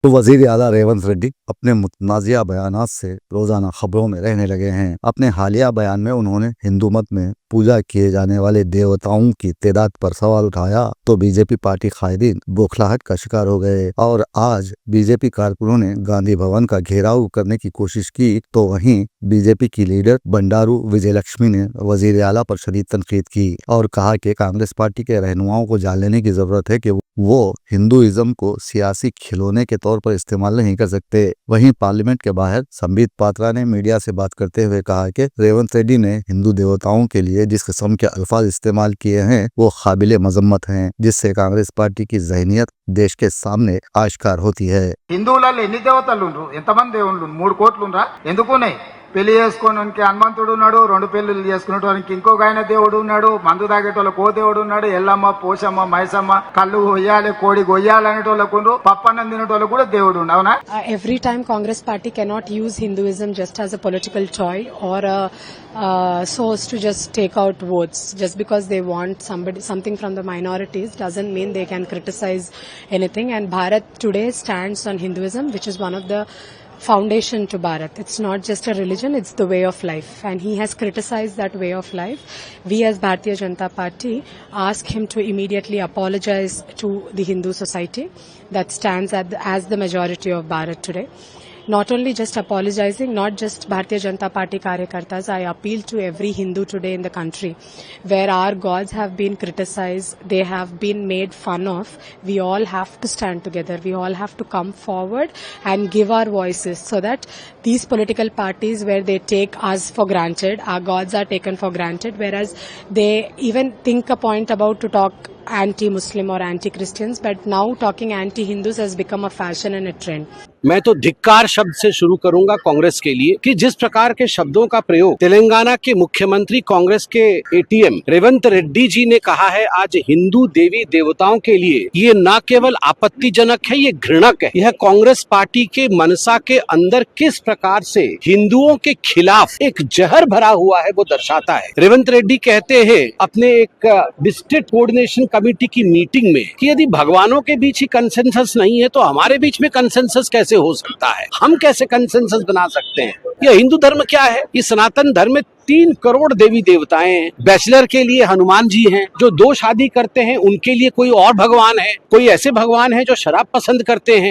तो वजीर आला रेवंत रेड्डी अपने मुतनाज़िया बयानात से रोजाना खबरों में रहने लगे हैं। अपने हालिया बयान में उन्होंने हिंदू मत में पूजा किए जाने वाले देवताओं की तादाद पर सवाल उठाया तो बीजेपी पार्टी कायदीन बौखलाहट का शिकार हो गए और आज बीजेपी कारकुनों ने गांधी भवन का घेराव करने की कोशिश की तो वहीं बीजेपी की लीडर बंडारू विजयलक्ष्मी ने वजीर आला पर शदीद तनकीद की और कहा कि कांग्रेस पार्टी के रहनुमाओं को जान लेने की जरूरत है कि वो हिंदुइज्म को सियासी खिलौने के तौर पर इस्तेमाल नहीं कर सकते। वहीं पार्लियामेंट के बाहर संबित पात्रा ने मीडिया से बात करते हुए कहा कि रेवंत रेड्डी ने हिंदू देवताओं के लिए जिस किस्म के अल्फाज इस्तेमाल किए हैं वो काबिले मजम्मत हैं, जिससे कांग्रेस पार्टी की जहनीत देश के सामने आश्कार होती है। హిందువులలో ఎన్ని దేవతలు ఉండ్రు, ఎంతమంది దేవుళ్ళు, 3 కోట్లు ఉండ్రా? ఎందుకు ఉన్నాయి? పెళ్లి చేసుకోవడానికి హనుమంతుడు ఉన్నాడు, 2 పెళ్లిళ్ళు చేసుకునేటోనికి ఇంకొక ఆయన దేవుడు ఉన్నాడు, మందు తాగేటోళ్ళకు ఓ దేవుడు ఉన్నాడు, ఎల్లమ్మ, పోషమ్మ, మైసమ్మ, కళ్ళు కొయ్యాలి, కోడి కొయ్యాలి అనేటోళ్ళకు ఉండ్రు, పప్పన్నం తినేటోళ్ళకు కూడా దేవుడు ఉండు, అవునా? Every time Congress party cannot use Hinduism just as a political toy or a source to just take out votes. Just because they want something from the minorities doesn't mean they can criticize anything. And Bharat today stands on Hinduism, which is one of the foundation to Bharat. It's not just a religion, it's the way of life. And he has criticized that way of life. We as Bharatiya Janata Party ask him to immediately apologize to the Hindu society that stands as the majority of Bharat today. Not only just apologizing, not just Bharatiya Janata Party Karyakartas, I appeal to every Hindu today in the country where our gods have been criticized, they have been made fun of. We all have to stand together. We all have to come forward and give our voices so that these political parties where they take us for granted, our gods are taken for granted, whereas they even think a point about to talk anti-Muslim or anti-Christians, but now talking anti-Hindus has become a fashion and a trend. मैं तो धिक्कार शब्द से शुरू करूंगा कांग्रेस के लिए कि जिस प्रकार के शब्दों का प्रयोग तेलंगाना के मुख्यमंत्री कांग्रेस के एटीएम रेवंत रेड्डी जी ने कहा है आज हिंदू देवी देवताओं के लिए, ये न केवल आपत्तिजनक है, ये घृणक है। यह कांग्रेस पार्टी के मनसा के अंदर किस प्रकार से हिंदुओं के खिलाफ एक जहर भरा हुआ है वो दर्शाता है। रेवंत रेड्डी कहते हैं अपने एक डिस्ट्रिक्ट कोऑर्डिनेशन कमेटी की मीटिंग में कि यदि भगवानों के बीच ही कंसेंसस नहीं है तो हमारे बीच में कंसेंसस कैसे हो सकता है, हम कैसे कंसेंसस बना सकते हैं। यह हिंदू धर्म क्या है? ये सनातन धर्म में 3 करोड़ देवी देवताएं हैं। बैचलर के लिए हनुमान जी हैं, जो 2 शादी करते हैं उनके लिए कोई और भगवान है, कोई ऐसे भगवान है जो शराब पसंद करते हैं।